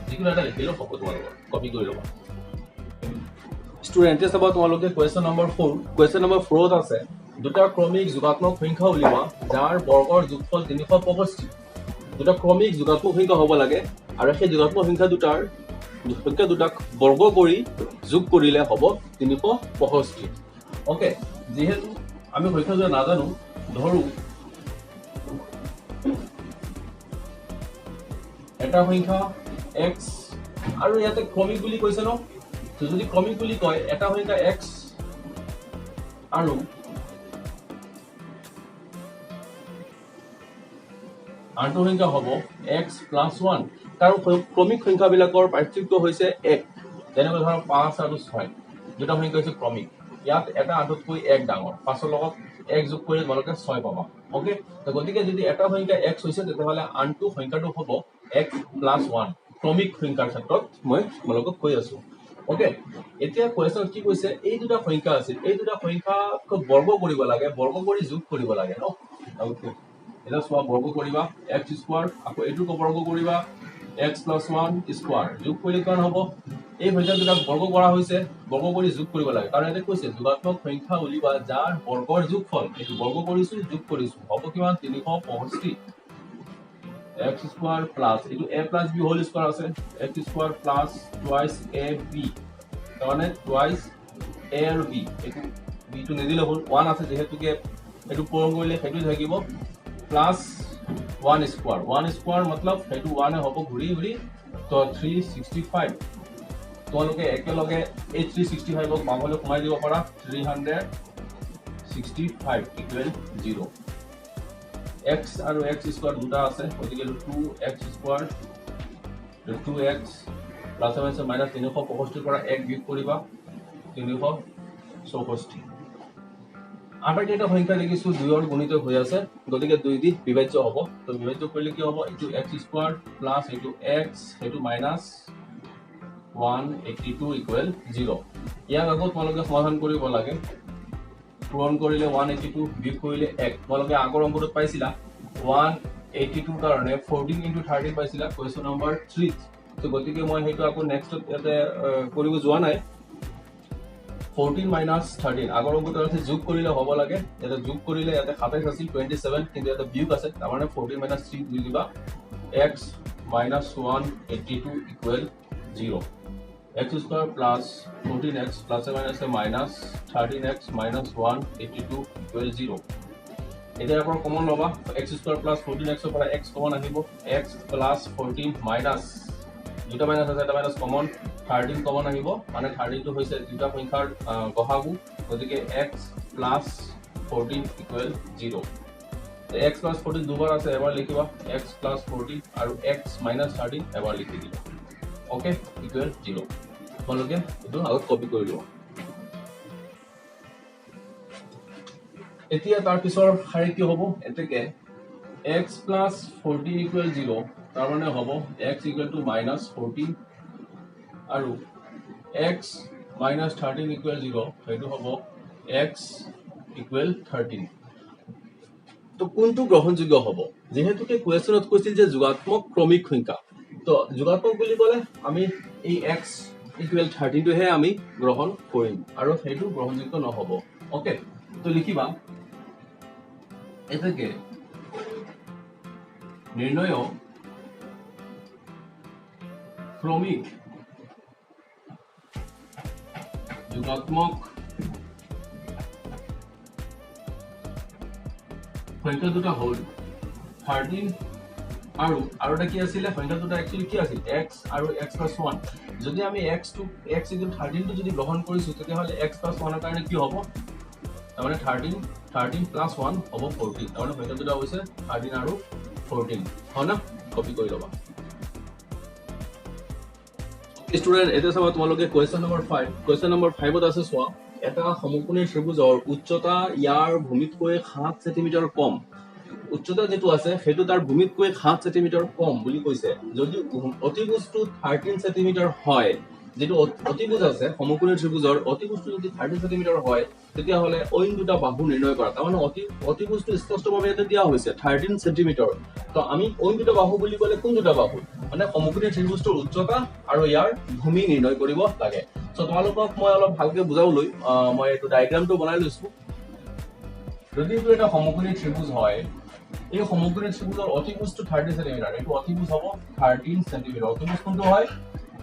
যিকোনো এটা লিখিলো হ'ব তোমালোকৰ কপি কৰি ল'বা ষ্টুডেন্টে চাবা তোমালোকে কোৱেশ্চন নম্বৰ 4 কোৱেশ্চন নম্বৰ 4 ত আছে দুটা ক্ৰমিক যোগাত্মক সংখ্যা উলিওৱা যাৰ বৰ্গৰ যোগফল 365 দুটা ক্ৰমিক যোগাত্মক সংখ্যা হ'ব লাগে আৰু সেই যোগাত্মক সংখ্যা দুটাক বৰ্গ কৰি যোগ কৰিলে হ'ব 365 ওকে যেহেতু আমি সংখ্যা দুটা নাজানো ধৰো এটা সংখ্যা x আৰু ইয়াতে ক্ৰমিক বুলি কৈছে ন তো যদি ক্ৰমিক বুলি কয় এটা সংখ্যা x আৰু আনটো সংখ্যা হ'ব x + 1 কাৰণ ক্ৰমিক সংখ্যাবিলাকৰ পাৰ্থক্য হৈছে 1 যেনেকৈ ধৰা 5 আৰু 6 দুটা সংখ্যা হৈছে ক্ৰমিক ইয়াত এটা আনটোতকৈ 1 ডাঙৰ 5 ৰ লগত 1 যোগ কৰিলে তোমালোকে 6 পাবা ওকে তো গতিকে যদি এটা সংখ্যা x হৈছে তেতিয়াহলে আনটো সংখ্যাটো হ'ব x + 1 ক্ৰমিক সংখ্যাৰ ক্ষেত্ৰত মই তোমালোকক কৈ আছো ওকে এতিয়া কোৱেশ্চন কি কৈছে এই দুটা সংখ্যা আছে এই দুটা সংখ্যাক বৰ্গ কৰিব লাগে বৰ্গ কৰি যোগ কৰিব লাগে ন ওকে এটা সোৱা বৰ্গ কৰিবা x² আকৌ এটো বৰ্গ কৰিবা x + 1 স্কয়াৰ যোগ কৰিলে কিমান হ'ব এই সংখ্যা দুটা বৰ্গ কৰা হৈছে বৰ্গ কৰি যোগ কৰিব লাগে কাৰণ এতে কৈছে যোগাত্মক সংখ্যা উলিওৱা যাৰ বৰ্গৰ যোগফল এটো বৰ্গ কৰিছো যোগ কৰিছো হ'ব কিমান 365 x² প্লাস এটো a plus b whole square আছে x² প্লাস টুৱাইস ab মানে টুৱাইস a আৰু b এটো b টো নিদিলে হ'ল 1 আছে যেহেতু কে এটো পূৰণ কৰিলে হেতু থাকিব প্লাস 1 স্কয়াৰ मतलब হেতু 1 হ'ব ঘুৰি ঘুৰি তো 365 তোমালোকে একেলগে এই 365 ক বামলৈ কমাই দিব পাৰা 365 ইকুৱেল 0 x আৰু x² দুটা আছে গতিকে 2x² 2x plus minus minus 365 পৰা 1 বিয়োগ কৰিবা 364 আটাইটা এটা সংখ্যা লিখিছো 2 ৰ গুণিত হৈ আছে গতিকে 2 দি বিভাজ্য হ'ব তো বিভাজ্য কৰিলে কি হ'ব এটো x² প্লাস এটো x এটো মাইনাস 182 ইকুৱেল 0 ইয়াক আগত তোমালোকে সমাধান কৰিব লাগে পূৰণ কৰিলে 182 বিয়োগ কৰিলে 1 তোমালোকে আগৰ অংকটোত পাইছিলা 182 কাৰণে 14 * 13 পাইছিলা কোৱেশ্চন নম্বৰ 3 তো গতিকে মই হেতু আকৌ নেক্সট এতে কৰিব যোৱা নাই 14 minus 13 আগৰ অংকটো আছে যোগ কৰিলে হ'ব লাগে এটা যোগ কৰিলে ইয়াতে 27 আছিল 27 কিন্তু এটা বিয়োগ আছে তাৰ মানে 14 minus 3 দি দিবা x minus 182 equal 0 x square plus 14x plus a minus a minus 13x minus 182 equal 0. এতিয়া ইয়াৰ পৰা কমন ল'বা x square plus 14x ৰ পৰা x কমন আহিব x plus 14 minus দুটা মাইনাস আছে এটা মাইনাস কমন 13 কমন আহিব মানে 13 টো হৈছে দুটা সংখ্যাৰ গসাগু গতিকে x plus 14 equal 0. x plus 14 দুবাৰ আছে এবাৰ লিখিবা x plus 14 আৰু x minus 13 এবাৰ লিখি দিবা ওকে ইকুৱেল 0 তোমালোকে এটো আগত কপি কৰি লোৱা এতিয়া তাৰ পিছৰ শাৰী কি হ'ব এতেকে x plus 14 equal 0 তাৰ মানে হ'ব x equal to minus 14 আৰু x minus 13 equal 0 সেইটো হ'ব x equal 13 তো কোনটো গ্ৰহণযোগ্য হ'ব যেহেতুকে কোৱেশ্চনত কৈছিল যে যোগাত্মক ক্ৰমিক সংখ্যা তো যোগাত্মক বুলি ক'লে আমি এই x equal 13 টো হে আমি গ্ৰহণ কৰিম আৰু সেইটো গ্ৰহণযোগ্য নহ'ব ওকে তো লিখিবা এতেকে নিৰ্ণয় ক্ৰমিক যোগাত্মক সংখ্যা দুটা হ'ল 13 আৰু এটা কি আছিল সংখ্যা দুটা একচুয়ালি কি আছিল x আৰু x plus 1 যদি আমি x টো x equal 13 টো যদি গ্ৰহণ কৰিছো তেতিয়াহলে x plus 1 ৰ কাৰণে কি হ'ব তাৰমানে 13 plus 1 হ'ব 14 তাৰমানে সংখ্যা দুটা হৈছে 13 আৰু 14 হয় না কপি কৰি লবা স্টুডেন্ট এটা চাবা তোমালোকে কোৱেশ্চন নম্বৰ 5 ত আছে চোৱা এটা সমকোণী ত্ৰিভুজৰ উচ্চতা ইয়াৰ ভূমিতকৈ 7 সেন্টিমিটাৰ কম উচ্চতা যেটো আছে হেতু তাৰ ভূমিতকৈ 7 সেন্টিমিটাৰ কম বুলি কৈছে যদি অতিভুজটো 13 সেন্টিমিটাৰ হয় যেটো অতিভুজ আছে সমকোণী ত্ৰিভুজৰ অতিভুজটো যদি 13 সেন্টিমিটাৰ হয় তেতিয়া হলে অইন দুটা বাহু নিৰ্ণয় কৰা তাৰমানে অতিভুজটো স্পষ্টভাৱে এটা দিয়া হৈছে 13 সেন্টিমিটাৰ তো আমি অইন দুটা বাহু বুলি ক'লে কোন দুটা বাহু মানে সমকোণী ত্ৰিভুজটোৰ উচ্চতা আৰু ইয়াৰ ভূমি নিৰ্ণয় কৰিব লাগে সো তোমালোকক মই অলপ ভালকে বুজাবলৈ মই এটো ডায়াগ্ৰামটো বনাই লৈছো যদি এটা সমকোণী ত্ৰিভুজ হয় এই সমকোণী ত্ৰিভুজৰ অতিভুজটো 30 সেন্টিমিটাৰ এটো অতিভুজ হ'ব 13 সেন্টিমিটাৰ অতিভুজ কোনটো হয়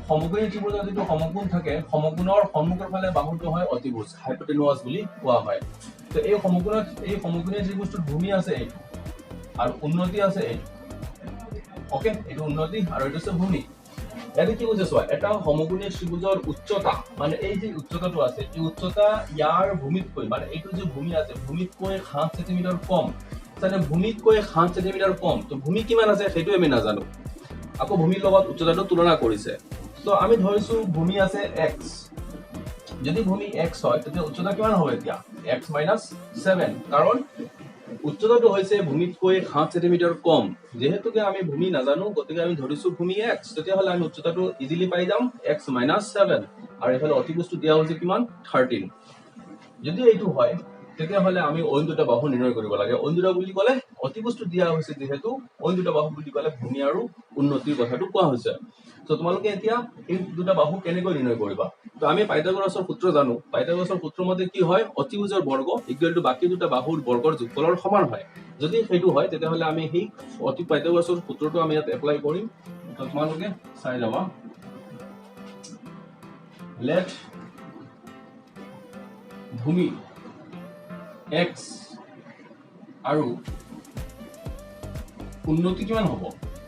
সমকোণী ত্ৰিভুজৰ যেটো সমকোণ থাকে সমকোণৰ সন্মুখৰ ফালে বাহুটো হয় অতিভুজ হাইপোটেনুয়াস বুলি কোৱা হয় তো এই সমকোণী ত্ৰিভুজটোৰ ভূমি আছে এইটো আৰু উন্নতি আছে এইটো ওকে এটো উন্নতি আৰু এটো আছে ভূমি ইয়াতে কি বুঝছ এটা সমকোণী ত্ৰিভুজৰ উচ্চতা মানে এই যে উচ্চতাটো আছে এই উচ্চতা ইয়াৰ ভূমিতকৈ মানে এইটো যে ভূমি আছে ভূমিতকৈ 7 সেন্টিমিটাৰ কম মানে ভূমিতকৈ 7 সেন্টিমিটাৰ কম তো ভূমি কিমান আছে সেইটো আমি নাজানো আকৌ ভূমিৰ লগত উচ্চতাটো তুলনা কৰিছে তো আমি ধৰিছো ভূমি আছে x যদি ভূমি x হয় তেতিয়া উচ্চতা কিমান হ'ব এতিয়া x - 7 কাৰণ উচ্চতাটো হৈছে ভূমিতকৈ 7 সেন্টিমিটাৰ কম যেহেতুকে আমি ভূমি নাজানো গতিকে আমি ধৰিছো ভূমি x তেতিয়া হলে আমি উচ্চতাটো ইজিলি পাই যাম x - 7 আৰু এফালে অতিভুজটো দিয়া হৈছে কিমান 13 যদি এইটো হয় তেতিয়া হলে আমি অইন দুটা বাহু নিৰ্ণয় কৰিব লাগে অইন দুটা বুলি ক'লে অতিভুজটো দিয়া হৈছে যেহেতু অইন দুটা বাহু বুলি ক'লে ভূমি আৰু উন্নতিৰ কথাটো কোৱা হৈছে তো তোমালোকে এতিয়া এই দুটা বাহু কেনেকৈ নিৰ্ণয় কৰিবা তো আমি পাইথাগোৰাছৰ সূত্ৰ জানো পাইথাগোৰাছৰ সূত্ৰ মতে কি হয় অতিভুজৰ বৰ্গ ইকুৱেল টু বাকি দুটা বাহুৰ বৰ্গৰ যোগফলৰ সমান হয় যদি সেইটো হয় তেতিয়া হলে আমি সেই পাইথাগোৰাছৰ সূত্ৰটো আমি ইয়াত এপ্লাই কৰিম তো তোমালোকে চাই যাবা লেট ভূমি x আৰু উন্নতি কিমান হ'ব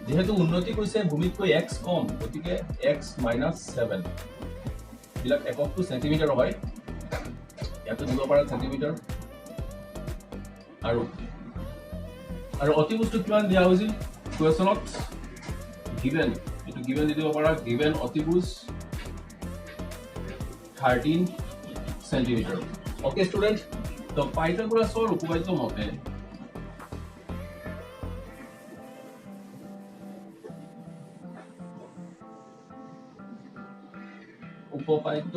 যেহেতু উন্নতি কৈছে ভূমিতকৈ x কম গতিকে x - 7 বিলাক এককটো সেন্টিমিটাৰ হয় ইয়াতে দিব পাৰা সেন্টিমিটাৰ আৰু অতিভুজটো কিমান দিয়া হৈছিল কোৱেশ্চনত গিভেন এটো গিভেন দিব পাৰা গিভেন অতিভুজ 13 সেন্টিমিটাৰ ওকে স্টুডেন্ট তো পাইথাগোৰাছৰ উপপাদ্য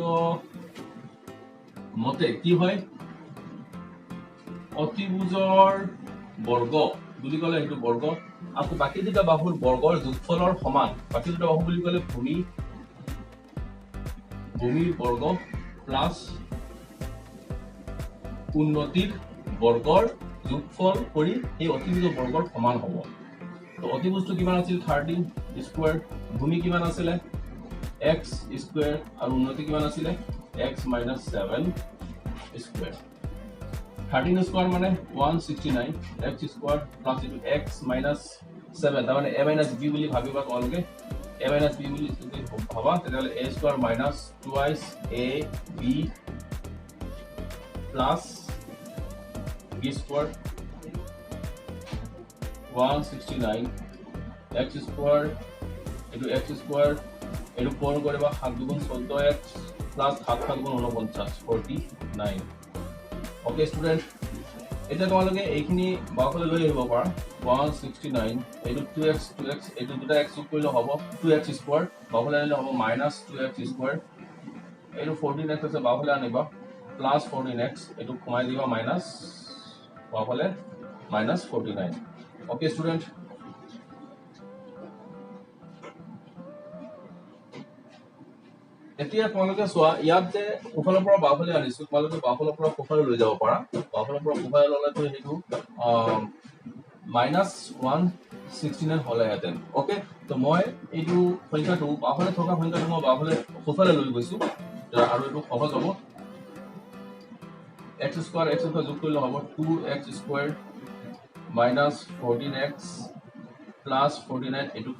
মতে কি হয় অতিভুজৰ বৰ্গ বুলি ক'লে এইটো বৰ্গ আকৌ বাকি দুটা বাহুৰ বৰ্গৰ যোগফলৰ সমান বাকি দুটা বাহু বুলি ক'লে ভূমিৰ বৰ্গ প্লাস উন্নতিৰ বৰ্গৰ যোগফল কৰি এই অতিভুজৰ বৰ্গৰ সমান হ'ব তো অতিভুজটো কিমান আছিল 13 স্কয়াৰ ভূমি কিমান আছিল x স্কয়াৰ আৰু উন্নতি কিমান আছিলে x minus 7 স্কয়াৰ 13 স্কয়াৰ মানে 169 x স্কয়াৰ প্লাস ইটো x minus 7 তাৰ মানে a minus b বুলি ভাবিবা তোমালোকে a minus b বুলি যদি ভাবা তেতিয়াহলে a square minus 2 a b plus b square 169 x square into x square into 4 করিবা 7 দুগুণ 14x plus 7 7 গুণ 49 49 ওকে স্টুডেন্ট এটা তোমালোকে এইখিনি বাকলে লৈ আহিব পাৰা 169 into 2x into দুটা x যোগ কৰিলে হ'ব 2x square বাকলে আনিলে হ'ব -2x square into 14x আছে বাকলে আনিবা plus 14x into কমাই দিবা মাইনাস বাকলে -49 ওকে স্টুডেন্ট এতিয়া তোমালোকে চোৱা ইয়াত যে কোফালৰ পৰা বাফলে আনিছো তোমালোকে বাফলৰ পৰা কোফালে লৈ যাব পাৰা বাফলৰ পৰা কোফালে ললে তো হেতু -169 হলে হেতেন ওকে তো মই এইটো সংখ্যাটো বাফলে থকা সংখ্যাটো মই বাফলে কোফালে লৈ গৈছো আৰু এইটো সহজ হ'ব x স্কয়াৰ যোগ কৰিলে হ'ব 2x স্কয়াৰ -14x plus 49 এইটো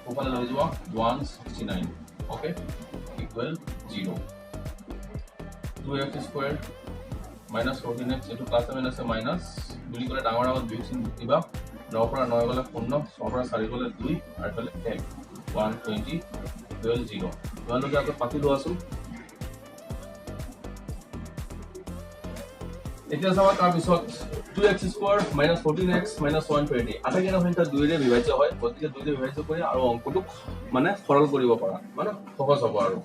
কোফালে লৈ যোৱা 169 okay equal 0 2x square minus 14x into plus 7 আছে minus বুলি করে ডাঙৰ আগত বিয়োগচিন দিবা 9 পৰা 9 গলে 0 6 পৰা 4 গলে 2 আৰু ফলে 1 120 12 0 তোমালোকে আগত পাতি লোৱা আছো এতিয়া চাবা তাৰ পিছত 2x square minus 14x minus 120 আটাইকেইটা সংখ্যা 2 ৰে বিভাজ্য হয় গতিকে 2 ৰে বিভাজ্য কৰি আৰু অংকটো মানে সৰল কৰিব পাৰা মানে সহজ হ'ব আৰু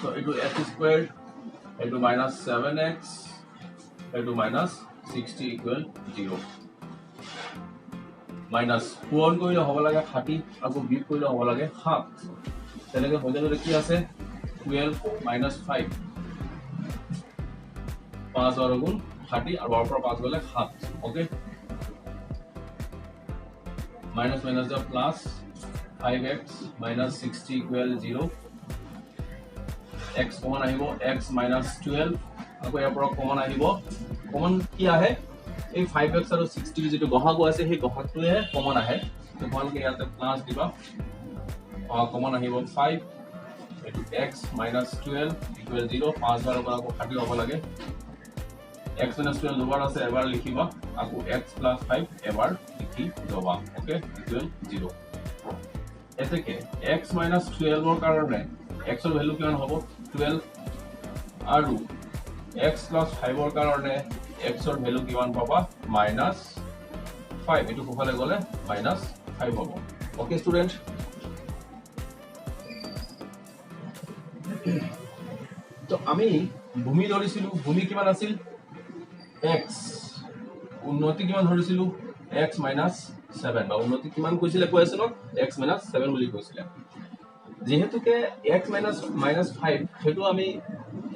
so into x square into minus 7x into minus 60 equal 0 minus 4 কৰিলে হ'ব লাগে 30 আকৌ বিয়োগ কৰিলে হ'ব লাগে 7 তেনেকৈ হৈজালে কি আছে 12 minus 5 5 और गुण 30 और 12 पर 5 গলে 7 okay minus minus the plus 5x minus 60 equal 0 x common আহিবো x minus 12 আকৌ ইয়াৰ পৰা কমন আহিবো কমন কি আহে এই 5x আৰু 60 যেটো গহাগো আছে সেই গহাটোৱে কমন আহে তো তোমালোকে ইয়াতে প্লাস দিবা কমন আহিবো 5 এটো x minus 12 equal 0 5 বাৰ পৰা 30 হ'ব লাগে x minus 12 দুবাৰ আছে এবাৰ লিখিবা আকৌ x plus 5 এবাৰ লিখি লবা ওকে ইকুৱেল 0 এতেকে x minus 12 ৰ কাৰণে x ৰ ভ্যালু কিমান হ'ব 12 আৰু x plus 5 ৰ কাৰণে x ৰ ভ্যালু কিমান পাবা -5 এটো কোফালে গলে -5 হ'ব ওকে স্টুডেন্ট তো আমি ভূমি ধৰিছিলো ভূমি কিমান আছিল x উন্নতি কিমান ধৰিছিলো x minus 7 বা উন্নতি কিমান কৈছিলে কোৱেছনত x minus 7 বুলি কৈছিলে যেহেতুকে x -5 হেতু আমি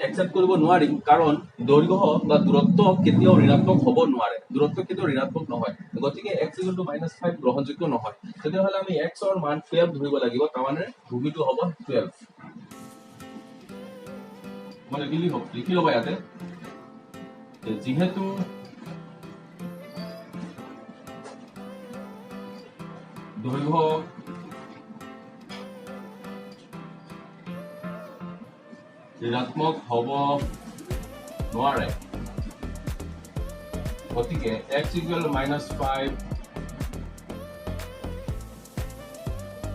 একসেপ্ট কৰিব নোৱাৰিম কাৰণ দৈৰ্ঘ্য বা দূৰত্ব কেতিয়াও ঋণাত্মক হ'ব নোৱাৰে দূৰত্ব কেতিয়াও ঋণাত্মক নহয় গতিকে x -5 গ্ৰহণযোগ্য নহয় তেতিয়াহলে আমি x ৰ মান 12 ধৰিব লাগিব তাৰমানে ভূমিটো হ'ব 12 মানে লিখি লবা ইয়াতে যেহেতু দৈৰ্ঘ্য ঋণাত্মক হ'ব নোৱাৰে গতিকে x -5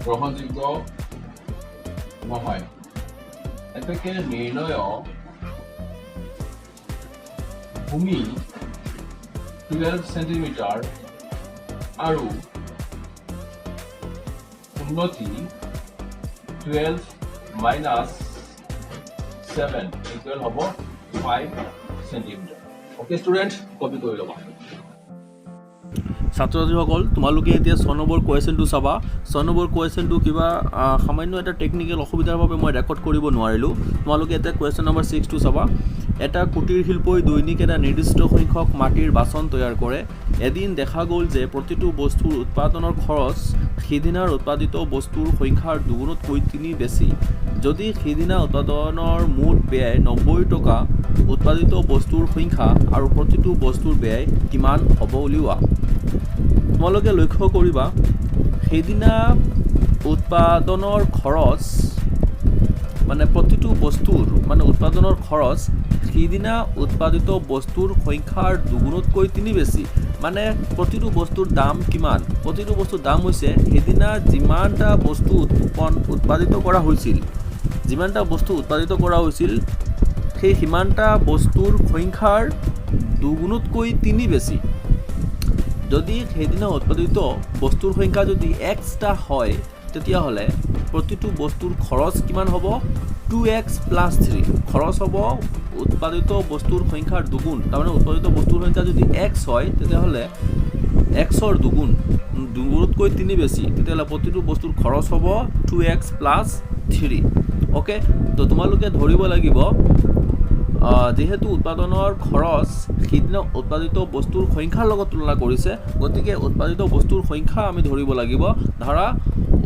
গ্ৰহণযোগ্য নহয় এতেকে নিৰ্ণয় ভূমি 12 সেন্টিমিটাৰ আৰু উন্নতি 12 minus 7 equal হ'ব 5 সেন্টিমিটাৰ ওকে স্টুডেন্ট কপি কৰি লবা ছাত্ৰ ছাত্ৰীসকল তোমালোকে এতিয়া 6 নম্বৰ কোৱেশ্চনটো চাবা 6 নম্বৰ কোৱেশ্চনটো কিবা সামান্য এটা টেকনিক্যাল অসুবিধাৰ বাবে মই ৰেকৰ্ড কৰিব নোৱাৰিলো তোমালোকে এতিয়া কোৱেশ্চন নম্বৰ 6 টো চাবা এটা কুটিৰ শিল্পই দৈনিক এটা নিৰ্দিষ্ট সংখ্যক মাটিৰ বাচন তৈয়াৰ কৰে। এদিন দেখা গ'ল যে প্ৰতিটো বস্তুৰ উৎপাদনৰ খৰচ সিদিনাৰ উৎপাদিত বস্তুৰ সংখ্যাৰ দুগুণতকৈ 3 বেছি। যদি সিদিনা উৎপাদনৰ মুঠ ব্যয় 90 টকা, উৎপাদিত বস্তুৰ সংখ্যা আৰু প্ৰতিটো বস্তুৰ ব্যয় কিমান হ'ব উলিওৱা। তোমালোকে লক্ষ্য কৰিবা সেইদিনা উৎপাদনৰ খৰচ মানে প্ৰতিটো বস্তুৰ মানে উৎপাদনৰ খৰচ সিদিনা উৎপাদিত বস্তুৰ সংখ্যাৰ দুগুণতকৈ 3 বেছি। মানে প্ৰতিটো বস্তুৰ দাম কিমান? প্ৰতিটো বস্তুৰ দাম হৈছে সেইদিনা যিমানটা বস্তু উৎপাদিত কৰা হৈছিল সেই সিমানটা বস্তুৰ সংখ্যাৰ দুগুণতকৈ 3 বেছি। যদি সেইদিনা উৎপাদিত বস্তুৰ সংখ্যা যদি xটা হয় তেতিয়াহ'লে প্ৰতিটো বস্তুৰ খৰচ কিমান হ'ব? 2x + 3। খৰচ হ'ব উৎপাদিত বস্তুৰ সংখ্যাৰ দুগুণ। তাৰমানে উৎপাদিত বস্তুৰ সংখ্যা যদি x হয় তেতিয়াহ'লে xৰ দুগুণতকৈ 3 বেছি। তেতিয়াহ'লে প্ৰতিটো বস্তুৰ খৰচ হ'ব 2x + 3। অ'কে, তো তোমালোকে ধৰিব লাগিব যিহেতু উৎপাদনৰ খৰচ সিদিনা উৎপাদিত বস্তুৰ সংখ্যাৰ লগত তুলনা কৰিছে, গতিকে উৎপাদিত বস্তুৰ সংখ্যা আমি ধৰিব লাগিব। ধৰা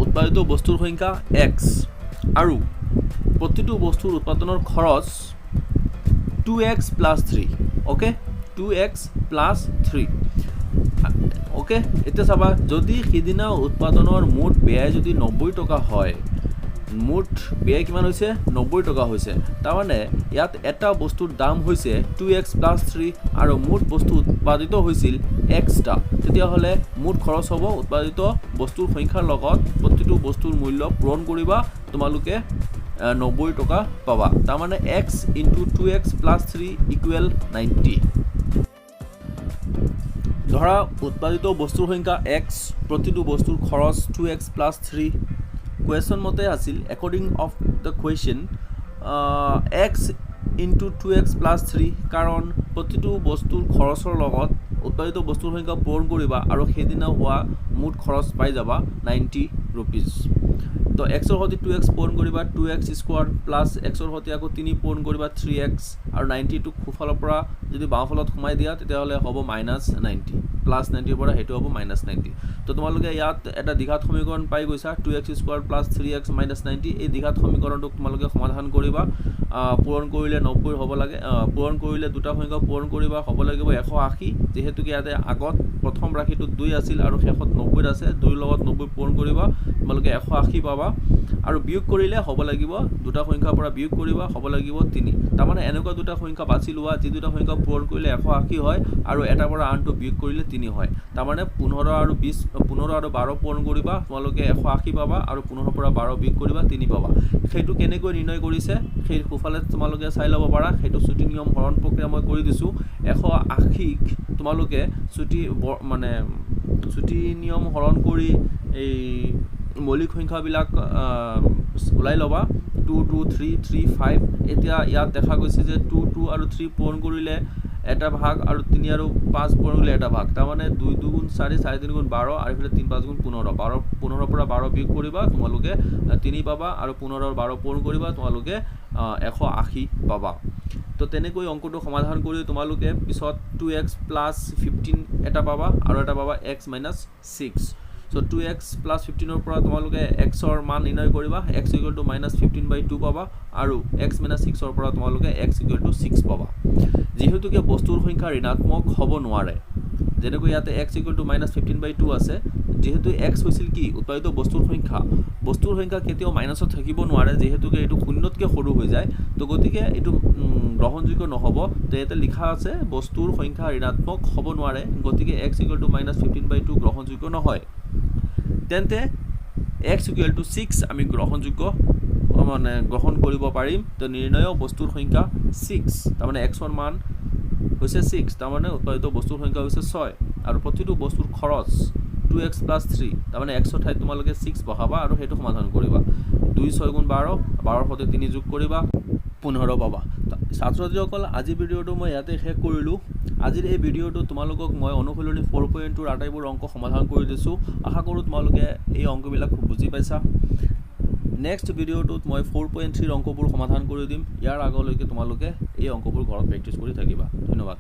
উৎপাদিত বস্তুৰ সংখ্যা x আৰু প্ৰতিটো বস্তুৰ উৎপাদনৰ খৰচ 2x + 3। Okay, 2x + 3। অ'কে, এতিয়া চাবা যদি সিদিনা উৎপাদনৰ মুঠ ব্যয় যদি 90 টকা হয়, মুঠ ব্যয় কিমান হৈছে? 90 টকা হৈছে। তাৰমানে ইয়াত এটা বস্তুৰ দাম হৈছে 2x + 3 আৰু মুঠ বস্তু উৎপাদিত হৈছিল xটা। তেতিয়াহ'লে মুঠ খৰচ হ'ব উৎপাদিত বস্তুৰ সংখ্যাৰ লগত প্ৰতিটো বস্তুৰ মূল্য পূৰণ কৰিবা, তোমালোকে 90 টকা পাবা। তাৰমানে x × 2x + 3 = 90। ধৰা উৎপাদিত বস্তুৰ সংখ্যা x, প্ৰতিটো বস্তুৰ খৰচ 2x + 3। কুৱেশ্যন মতে আছিল according of the question x × 2x + 3, কাৰণ প্ৰতিটো বস্তুৰ খৰচৰ লগত উৎপাদিত বস্তুৰ সংখ্যা পূৰণ কৰিবা আৰু সেইদিনা হোৱা মুঠ খৰচ পাই যাবা 90 rupees। তো xৰ সৈতে 2x পূৰণ কৰিবা 2x² প্লাছ xৰ সৈতে আকৌ 3 পূৰণ কৰিবা 3x আৰু 90টো সোঁফালৰ পৰা যদি বাওঁফালত সোমাই দিয়া তেতিয়াহ'লে হ'ব -90, প্লাছ 90ৰ পৰা সেইটো হ'ব -90। তো তোমালোকে ইয়াত এটা দ্বিঘাত সমীকৰণ পাই গৈছা 2x² প্লাছ 3x - 90। এই দ্বিঘাত সমীকৰণটোক তোমালোকে সমাধান কৰিবা। পূৰণ কৰিলে 90 হ'ব লাগে, পূৰণ কৰিলে দুটা সংখ্যা পূৰণ কৰিবা হ'ব লাগিব 180, যিহেতুকে ইয়াতে আগত প্ৰথম ৰাশিটোত 2 আছিল আৰু শেষত 90 আছে। 2ৰ লগত 90 পূৰণ কৰিবা, তোমালোকে 180 পাবা। আৰু বিয়োগ কৰিলে হ'ব লাগিব দুটা সংখ্যাৰ পৰা বিয়োগ কৰিবা হ'ব লাগিব 3। তাৰমানে এনেকুৱা দুটা সংখ্যা বাছি লোৱা যি দুটা সংখ্যা পূৰণ কৰিলে 180 হয় আৰু এটাৰ পৰা আনটো বিয়োগ কৰিলে 3 হয়। তাৰমানে 15 আৰু 12 পূৰণ কৰিবা, তোমালোকে 180 পাবা আৰু 15ৰ পৰা 12 বিয়োগ কৰিবা 3 পাবা। সেইটো কেনেকৈ নিৰ্ণয় কৰিছে সেই সোঁফালে তোমালোকে চাই ল'ব পাৰা। সেইটো চুটি নিয়ম হৰণ প্ৰক্ৰিয়া মই কৰি দিছোঁ। 180ক তোমালোকে চুটি নিয়ম হৰণ কৰি এই মৌলিক সংখ্যাবিলাক ওলাই ল'বা 2, 2, 3, 3, 5। এতিয়া ইয়াত দেখা গৈছে যে 2, 2 আৰু 3 পূৰণ কৰিলে এটা ভাগ আৰু 3 আৰু 5 পূৰণ কৰিলে এটা ভাগ। তাৰমানে 2, 2 × 4, 4, 3 × 12 আৰু এইফালে 3, 5 × 15। 15ৰ পৰা 12 বিয়োগ কৰিবা, তোমালোকে 3 পাবা আৰু 15 আৰু 12 পূৰণ কৰিবা, তোমালোকে 180 পাবা। তো তেনেকৈ অংকটো সমাধান কৰি তোমালোকে পিছত 2x + 15 এটা পাবা আৰু এটা পাবা x - 6। So 2x + 15ৰ পৰা তোমালোকে xৰ মান নিৰ্ণয় কৰিবা, x = -15/2 পাবা আৰু x - 6ৰ পৰা তোমালোকে x = 6 পাবা। যিহেতুকে বস্তুৰ সংখ্যা ঋণাত্মক হ'ব নোৱাৰে, যেনেকৈ ইয়াতে x = -15/2 আছে, যেহেতু x হৈছিল কি উৎপাদিত বস্তুৰ সংখ্যা কেতিয়াও মাইনাছত থাকিব নোৱাৰে, যিহেতুকে এইটো শূন্যতকৈ সৰু হৈ যায়। তো গতিকে এইটো গ্ৰহণযোগ্য নহ'ব। তো ইয়াতে লিখা আছে বস্তুৰ সংখ্যা ঋণাত্মক হ'ব নোৱাৰে, গতিকে x = -15/2 গ্ৰহণযোগ্য নহয়। তেন্তে x = 6 আমি গ্ৰহণযোগ্য গ্ৰহণ কৰিব পাৰিম। তো নিৰ্ণয় বস্তুৰ সংখ্যা 6, তাৰমানে xৰ মান হৈছে 6, তাৰমানে উৎপাদিত বস্তুৰ সংখ্যা হৈছে 6 আৰু প্ৰতিটো বস্তুৰ খৰচ 2x + 3, তাৰমানে xৰ ঠাইত তোমালোকে 6 বহাবা আৰু সেইটো সমাধান কৰিবা। 2, 6 × 12, 12ৰ সৈতে 3 যোগ কৰিবা 15 পাবা। ছাত্ৰ ছাত্ৰীসকল, আজিৰ ভিডিঅ'টো মই ইয়াতে শেষ কৰিলোঁ। আজিৰ এই ভিডিঅ'টো তোমালোকক মই অনুশীলনী 4.2ৰ আটাইবোৰ অংক সমাধান কৰি দিছোঁ। আশা কৰোঁ তোমালোকে এই অংকবিলাক খুব বুজি পাইছা। নেক্সট ভিডিঅ'টোত মই 4.3 অংকবোৰ সমাধান কৰি দিম। ইয়াৰ আগলৈকে তোমালোকে এই অংকবোৰ ঘৰত প্ৰেক্টিছ কৰি থাকিবা। ধন্যবাদ।